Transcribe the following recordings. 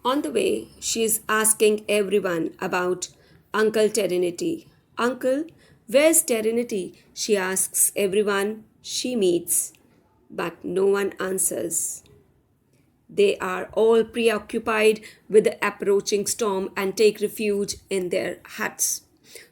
On the way, she is asking everyone about Uncle Terenity. Uncle, where's Terenity? She asks everyone she meets, but no one answers. They are all preoccupied with the approaching storm and take refuge in their huts.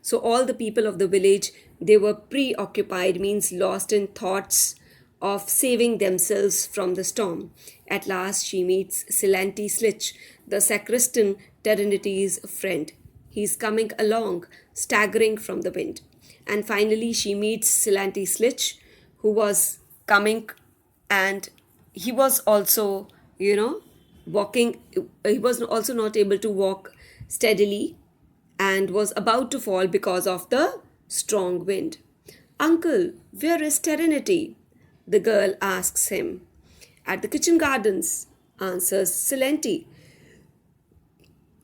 So all the people of the village, they were preoccupied, means lost in thoughts of saving themselves from the storm. At last she meets Silanti Slitch, the sacristan Terenity's friend. He's coming along, staggering from the wind. And finally she meets Silanti Slitch, who was coming, and he was also, walking. He was also not able to walk steadily and was about to fall because of the strong wind. Uncle, where is Serenity? The girl asks him. At the kitchen gardens, answers Silenti.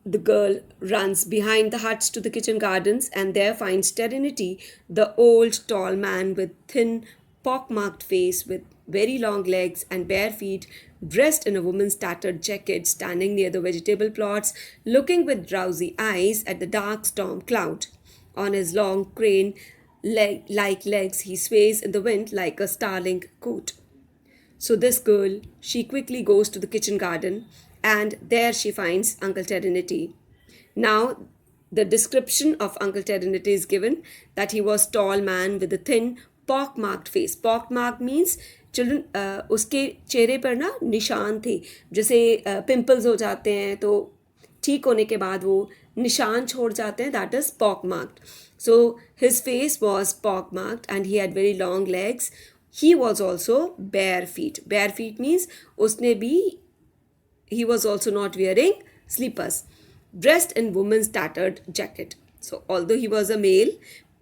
The girl runs behind the huts to the kitchen gardens and there finds Serenity, the old tall man with thin, pockmarked face, with very long legs and bare feet, dressed in a woman's tattered jacket, standing near the vegetable plots, looking with drowsy eyes at the dark storm cloud. On his long crane like legs, he sways in the wind like a starling coat. So this girl, she quickly goes to the kitchen garden and there she finds Uncle Terenity. Now, the description of Uncle Terenity is given that he was tall man with a thin pock-marked face. Pock-marked means children उसके चेहरे पर ना निशान थे, जैसे pimples हो जाते हैं तो ठीक होने के बाद वो निशान छोड़ जाते हैं, that is pock marked. So his face was pock marked and he had very long legs. He was also bare feet. Bare feet means उसने भी, he was also not wearing slippers, dressed in woman's tattered jacket. So although he was a male,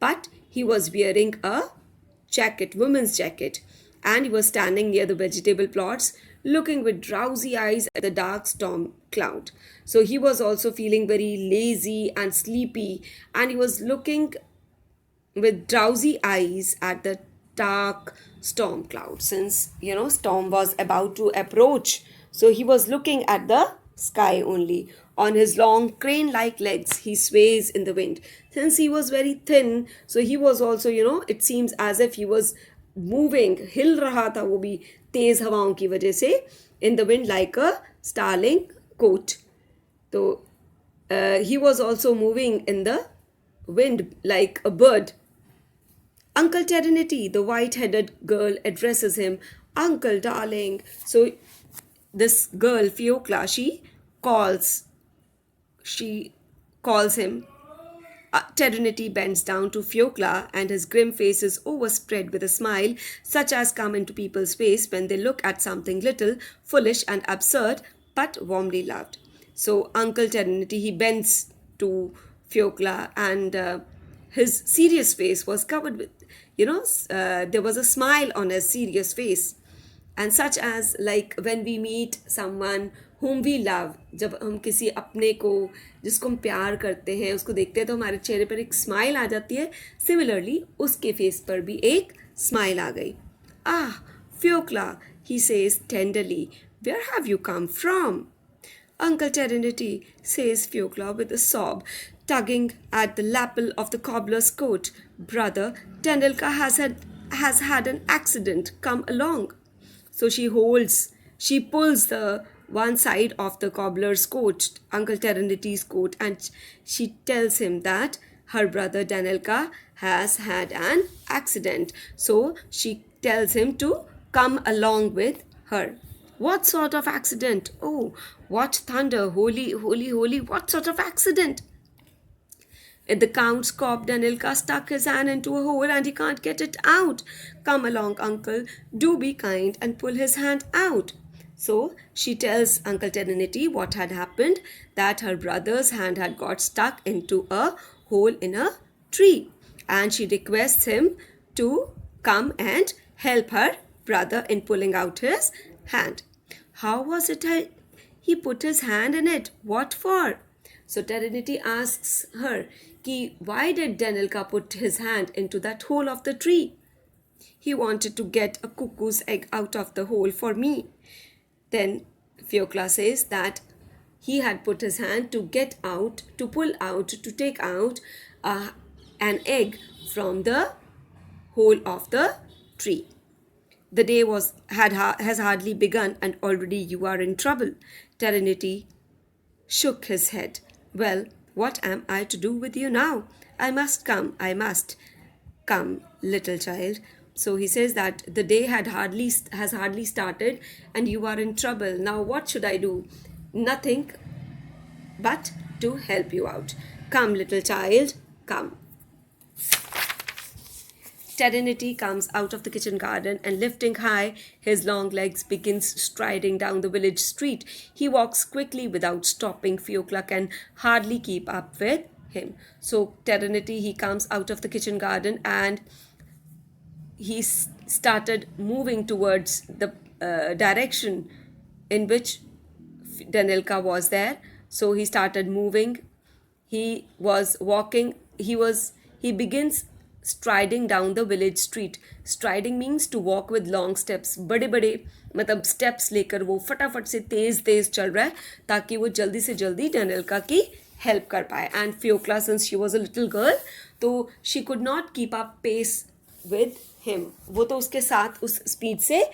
but he was wearing a jacket, woman's jacket, and he was standing near the vegetable plots, looking with drowsy eyes at the dark storm cloud. So he was also feeling very lazy and sleepy, and he was looking with drowsy eyes at the dark storm cloud, since storm was about to approach. So he was looking at the sky only. On his long crane like legs, he sways in the wind. Since he was very thin, so he was also, it seems as if he was moving, हिल रहा था वो भी तेज हवाओं की वजह से, in the wind like a starling coat. So he was also moving in the wind like a bird. Uncle Terenity, the white-headed girl, addresses him, Uncle, darling. So this girl, Fiokla, she calls him. Terenity bends down to Fiokla and his grim face is overspread with a smile such as come into people's face when they look at something little, foolish and absurd but warmly loved. So Uncle Terenity, he bends to Fiokla and his serious face was covered with, there was a smile on his serious face. And such as like when we meet someone whom we love, जब हम किसी अपने को जिसको हम प्यार करते हैं उसको देखते हैं तो हमारे चेहरे पर एक स्माइल आ जाती है, सिमिलरली उसके फेस पर भी एक स्माइल आ गई. Ah, Fiokla, he says tenderly, where have you come from? Uncle Terenity, says Fiokla with a sob, tugging at the lapel of the cobbler's coat. Brother, Tendelka has had an accident. Come along. So she pulls the one side of the cobbler's coat, Uncle Terenity's coat, and she tells him that her brother Danelka has had an accident. So she tells him to come along with her. What sort of accident? Oh, what thunder! Holy, holy, holy! What sort of accident? The Count's cob Danilka stuck his hand into a hole and he can't get it out. Come along, uncle. Do be kind and pull his hand out. So she tells Uncle Terenity what had happened, that her brother's hand had got stuck into a hole in a tree. And she requests him to come and help her brother in pulling out his hand. How was it he put his hand in it? What for? So Terenity asks her, why did Danilka put his hand into that hole of the tree? He wanted to get a cuckoo's egg out of the hole for me. Then Fiokla says that he had put his hand to get out, to pull out, to take out uh, an egg from the hole of the tree. The day has hardly begun, and already you are in trouble. Terenity shook his head. Well, what am I to do with you now? I must come, I must. Come, little child. So he says that the day has hardly started, and you are in trouble. Now what should I do? Nothing but to help you out. Come, little child, come. Terenity comes out of the kitchen garden and lifting high his long legs begins striding down the village street. He walks quickly without stopping. Fiocla can hardly keep up with him. So Terenity, he comes out of the kitchen garden and he started moving towards the direction in which Danilka was there. So he started moving. He was walking. He begins striding down the village street. Striding means to walk with long steps. बड़े बड़े मतलब steps लेकर वो फटाफट से तेज तेज चल रहा है ताकि वो जल्दी से जल्दी डनेल्का की help कर पाए. And Fiocla, since she was a little girl, तो she could not keep up pace with him. वो तो उसके साथ उस speed से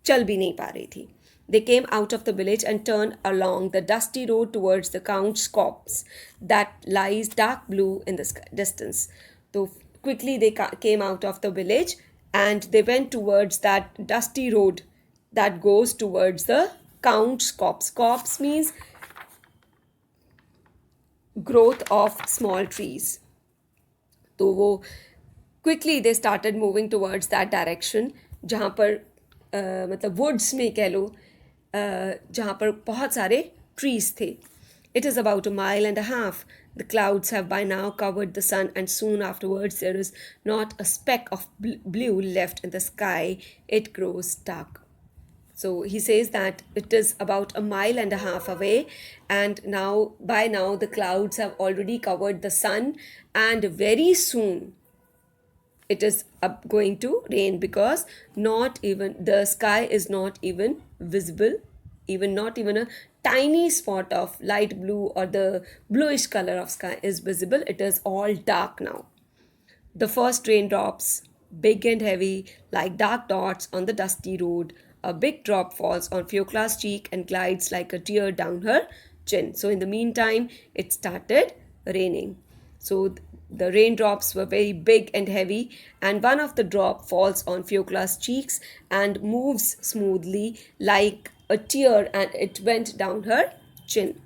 चल भी नहीं पा रही थी. They came out of the village and turned along the dusty road towards the Count's copse that lies dark blue in the distance. So quickly they came out of the village and they went towards that dusty road that goes towards the Count's copse. Copse means growth of small trees. तो वो quickly they started moving towards that direction जहाँ पर मतलब woods में कह लो जहाँ पर बहुत सारे trees थे. It is about 1.5 miles. The clouds have by now covered the sun, and soon afterwards there is not a speck of blue left in the sky. It grows dark. So he says that it is about 1.5 miles away, and by now the clouds have already covered the sun, and very soon it is going to rain because not even the sky is not even visible, not even a tiny spot of light blue or the bluish color of sky is visible. It is all dark now. The first raindrops, big and heavy, like dark dots on the dusty road. A big drop falls on Fiocla's cheek and glides like a tear down her chin. So in the meantime, it started raining. So the raindrops were very big and heavy, and one of the drop falls on Fiocla's cheeks and moves smoothly like a tear, and it went down her chin.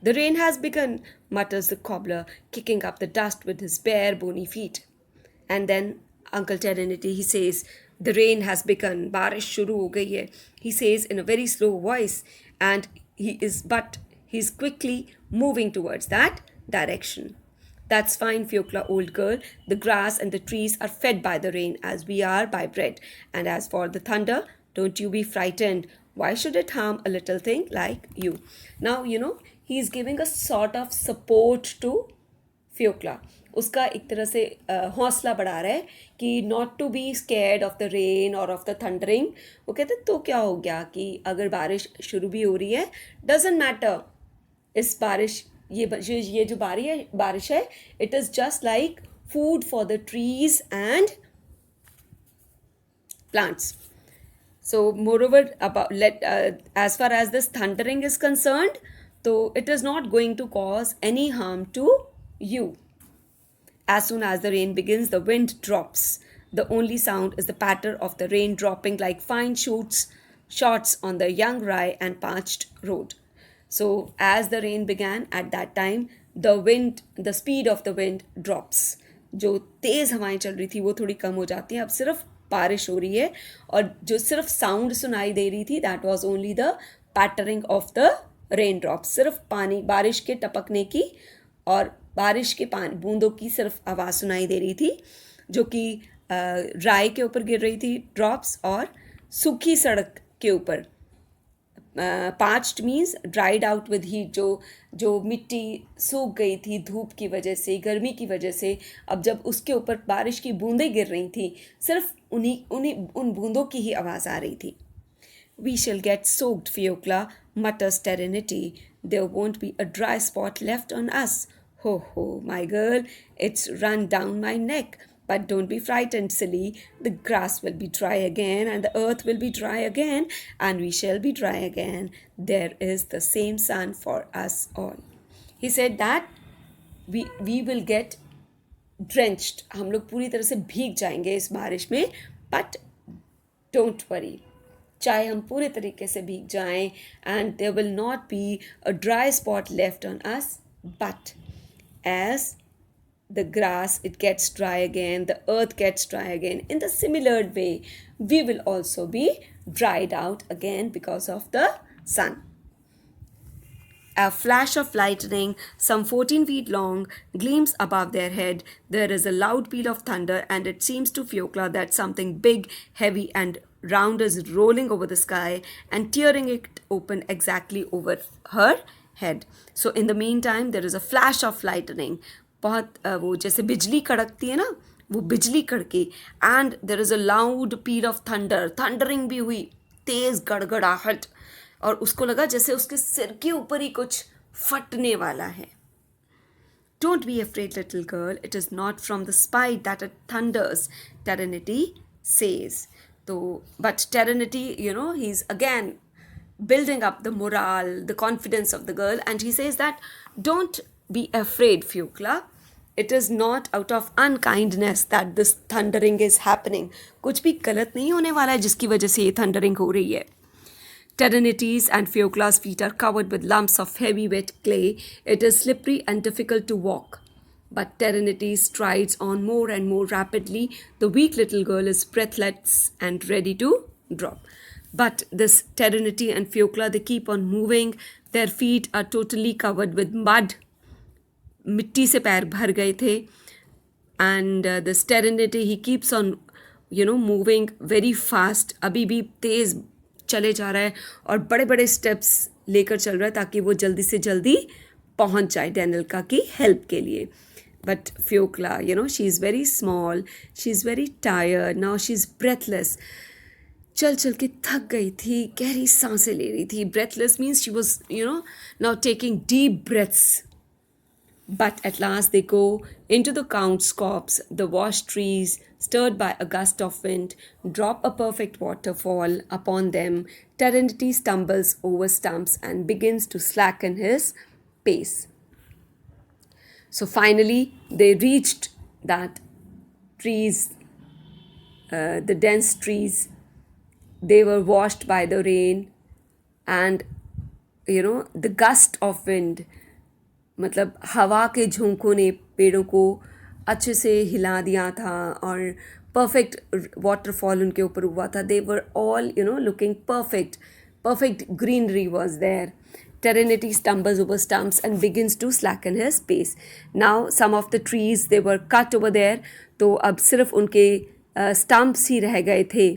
The rain has begun, mutters the cobbler, kicking up the dust with his bare bony feet. And then Uncle Terenity, he says, the rain has begun, बारिश शुरू हो गई है. He says in a very slow voice, and he's quickly moving towards that direction. That's fine, Fiocla, old girl. The grass and the trees are fed by the rain as we are by bread. And as for the thunder, don't you be frightened. Why should it harm a little thing like you? Now, he's giving a sort of support to Fiocla. उसका एक तरह से हौसला बढ़ा रहा है कि not to be scared of the rain or of the thundering. वो कहते तो क्या हो गया कि अगर बारिश शुरू भी हो रही है, doesn't matter. इस बारिश ये जो बारिश है, it is just like food for the trees and plants. So moreover, as far as this thundering is concerned, so it is not going to cause any harm to you. As soon as the rain begins, the wind drops. The only sound is the patter of the rain dropping like fine shots on the young rye and parched road. So as the rain began at that time, the speed of the wind drops. जो तेज़ हवाएं चल रही थी वो थोड़ी कम हो जाती हैं. अब सिर्फ बारिश हो रही है और जो सिर्फ साउंड सुनाई दे रही थी, that was only the pattering of the raindrops. सिर्फ पानी बारिश के टपकने की और बारिश के बूंदों की सिर्फ आवाज़ सुनाई दे रही थी जो कि राय के ऊपर गिर रही थी ड्रॉप्स और सूखी सड़क के ऊपर. Parched means dried out with heat. जो मिट्टी सूख गई थी धूप की वजह से, गर्मी की वजह से, अब जब उसके ऊपर बारिश की बूंदें गिर रही थी, सिर्फ उन बूंदों की ही आवाज़ आ रही थी. We shall get soaked, Fiocla. mutters Serenity. There won't be a dry spot left on us. Ho ho, my girl, it's run down my neck. But don't be frightened, silly. The grass will be dry again, and the earth will be dry again, and we shall be dry again. There is the same sun for us all. He said that we will get drenched. हम लोग पूरी तरह से भीग जाएंगे इस बारिश में. But don't worry. चाहे हम पूरे तरीके से भीग जाएं, and there will not be a dry spot left on us, but as the grass, it gets dry again, the earth gets dry again, in the similar way we will also be dried out again because of the sun. A flash of lightning, some 14 feet long, gleams above their head. There is a loud peal of thunder, and it seems to Fiokla that something big, heavy, and round is rolling over the sky and tearing it open exactly over her head. So in the meantime, there is a flash of lightning. बहुत वो जैसे बिजली कड़कती है ना, वो बिजली कड़की, and there is a loud peal of thunder, thundering भी हुई, तेज़ गड़गड़ाहट, और उसको लगा जैसे उसके सिर के ऊपर ही कुछ फटने वाला है. Don't be afraid, little girl. It is not from the spite that it thunders, Serenity says. So, but Serenity, he's again building up the morale, the confidence of the girl, and he says that don't be afraid, Fiokla. It is not out of unkindness that this thundering is happening. कुछ भी गलत नहीं होने वाला है जिसकी वजह से ये thundering हो रही है. Serenity's and Fiokla's feet are covered with lumps of heavy wet clay. It is slippery and difficult to walk. But Serenity strides on more and more rapidly. The weak little girl is breathless and ready to drop. But this Serenity and Fiokla, they keep on moving. Their feet are totally covered with mud. मिट्टी से पैर भर गए थे. And this Serenity, he keeps on, moving very fast. अभी भी तेज़ चले जा रहा है और बड़े बड़े स्टेप्स लेकर चल रहा है ताकि वो जल्दी से जल्दी पहुंच जाए डेनिल्का की हेल्प के लिए. But Fyokla, she is very small, she is very tired now, she is breathless. चल चल के थक गई थी, गहरी सांसें ले रही थी. Breathless means she was now taking deep breaths. But at last they go into the Count's copse. The washed trees, stirred by a gust of wind, drop a perfect waterfall upon them. Serenity stumbles over stumps and begins to slacken his pace. So finally they reached that trees, the dense trees. They were washed by the rain, and the gust of wind, मतलब हवा के झोंकों ने पेड़ों को अच्छे से हिला दिया था और परफेक्ट वाटरफॉल उनके ऊपर हुआ था. They were all looking perfect greenery was there. Serenity stumbles over stumps and begins to slacken his pace. Now some of the trees, they were cut over there, तो अब सिर्फ उनके stumps ही रह गए थे.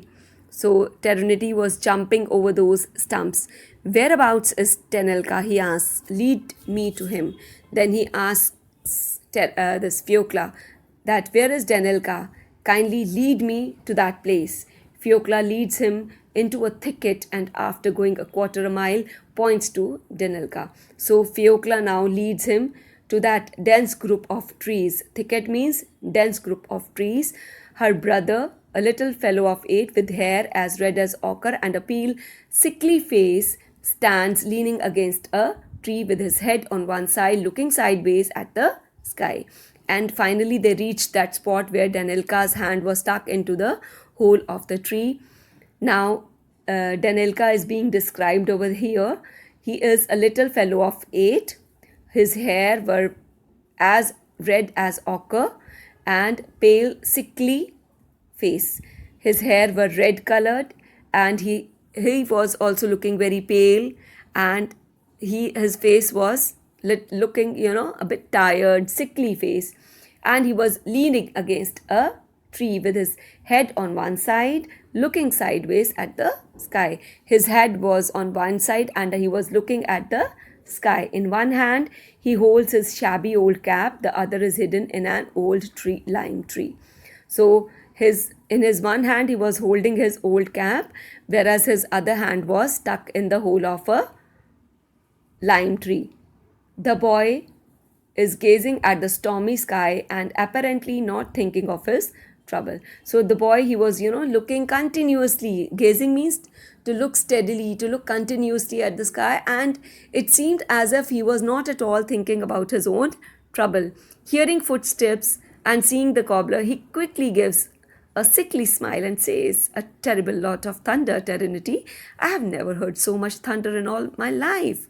So Serenity was jumping over those stumps. Whereabouts is Denelka? He asks. Lead me to him. Then he asks this Fiokla that where is Denelka? Kindly lead me to that place. Fiokla leads him into a thicket and after going a quarter a mile points to Denelka. So Fiokla now leads him to that dense group of trees. Thicket means dense group of trees. Her brother, a little fellow of 8 with hair as red as ochre and a pale, sickly face, stands leaning against a tree with his head on one side, looking sideways at the sky. And finally they reached that spot where Denelka's hand was stuck into the hole of the tree. Now Denelka is being described over here. He is a little fellow of 8. His hair were as red as ochre and pale, sickly face. His hair were red colored and he was also looking very pale, and his face was looking a bit tired, sickly face, and he was leaning against a tree with his head on one side, looking sideways at the sky. His head was on one side and he was looking at the sky. In one hand he holds his shabby old cap, the other is hidden in an old lime tree. So in his one hand he was holding his old cap, whereas his other hand was stuck in the hole of a lime tree. The boy is gazing at the stormy sky and apparently not thinking of his trouble. So the boy, he was, looking continuously. Gazing means to look steadily, to look continuously at the sky, and it seemed as if he was not at all thinking about his own trouble. Hearing footsteps and seeing the cobbler, he quickly gives a sickly smile and says, "A terrible lot of thunder, Terenity. I have never heard so much thunder in all my life."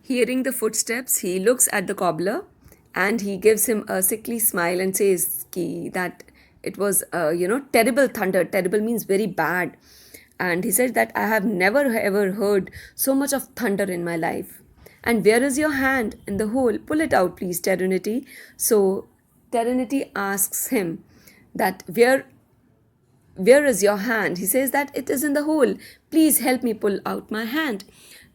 Hearing the footsteps, he looks at the cobbler and he gives him a sickly smile and says that it was, terrible thunder. Terrible means very bad. And he said that I have never ever heard so much of thunder in my life. "And where is your hand in the hole? Pull it out, please, Terenity." So Terenity asks him that where is your hand? He says that it is in the hole. "Please help me pull out my hand."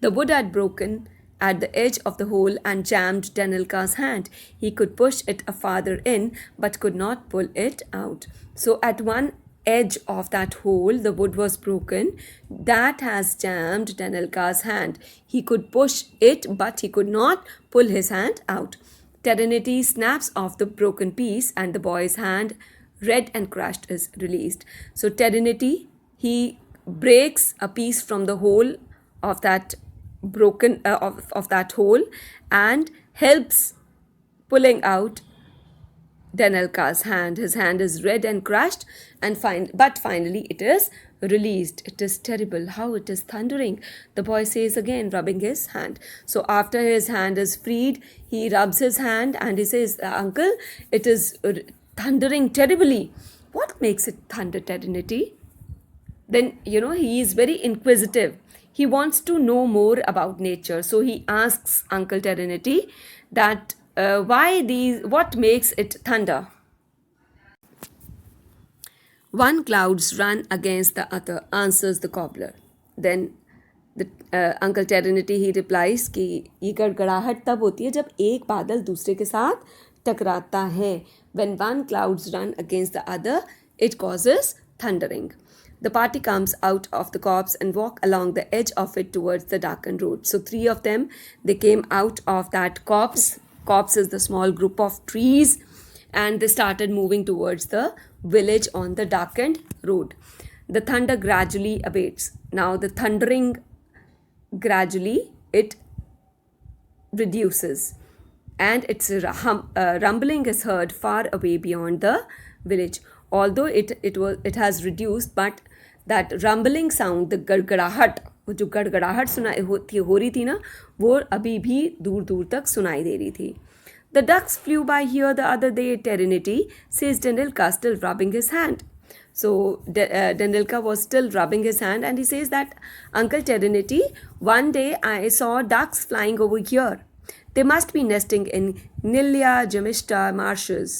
The wood had broken at the edge of the hole and jammed Danilka's hand. He could push it farther in, but could not pull it out. So at one edge of that hole, the wood was broken. That has jammed Danilka's hand. He could push it, but he could not pull his hand out. Terenity snaps off the broken piece, and the boy's hand, red and crushed, is released. So Terenity, he breaks a piece from the hole of that of that hole and helps pulling out Danilka's hand. His hand is red and crushed, but finally it is released. "It is terrible how it is thundering," the boy says again, rubbing his hand. So after his hand is freed, he rubs his hand and he says, "Uncle, it is thundering terribly." "What makes it thunder, Terenity?" Then, he is very inquisitive. He wants to know more about nature. So he asks Uncle Terenity that what makes it thunder? "One clouds run against the other," answers the cobbler. Then Uncle Terenity, he replies कि ये गड़गड़ाहट तब होती है जब एक बादल दूसरे के साथ टकराता है. When one clouds run against the other, it causes thundering. The party comes out of the copse and walk along the edge of it towards the darkened road. So three of them, they came out of that copse. Copse is the small group of trees, and they started moving towards the village on the darkened road. The thunder gradually abates. Now the thundering gradually, it reduces, and its rumbling is heard far away beyond the village. Although it has reduced, but that rumbling sound, the गड़गड़ाहट, वो जो गड़गड़ाहट हो रही थी ना, वो अभी भी दूर दूर तक सुनाई दे रही थी. "The ducks flew by here the other day, Terenity," says Danilka, still rubbing his hand. So Danilka was still rubbing his hand, and he says that, "Uncle Terenity, one day I saw ducks flying over here. They must be nesting in Gnillia Jamishta marshes."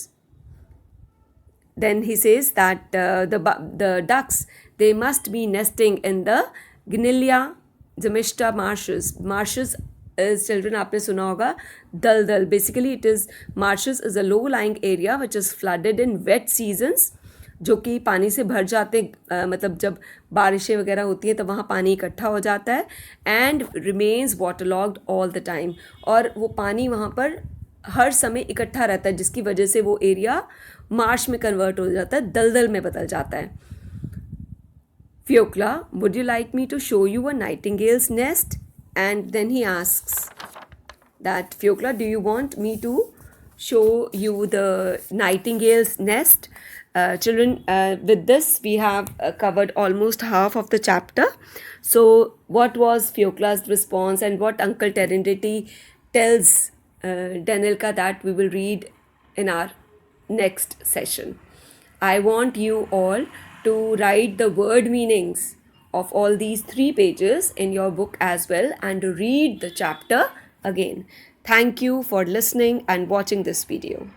Then he says that the ducks, they must be nesting in the Gnillia Jamishta marshes. Marshes is, children, आपने सुना होगा, दलदल. Basically it is, marshes is a low lying area which is flooded in wet seasons, जो कि पानी से भर जाते, मतलब जब बारिशें वगैरह होती हैं तो वहाँ पानी इकट्ठा हो जाता है, and remains waterlogged all the time. और वो पानी वहाँ पर हर समय इकट्ठा रहता है, जिसकी वजह से वो एरिया मार्श में कन्वर्ट हो जाता है, दलदल में बदल जाता है. "Fiokla, would you like me to show you a nightingale's nest?" And then he asks that, "Fiokla, do you want me to show you the nightingale's nest?" Children, with this we have covered almost half of the chapter. So what was Fiokla's response, and what Uncle Terenity tells Danilka, that we will read in our next session. I want you all to write the word meanings of all these 3 pages in your book as well, and read the chapter again. Thank you for listening and watching this video.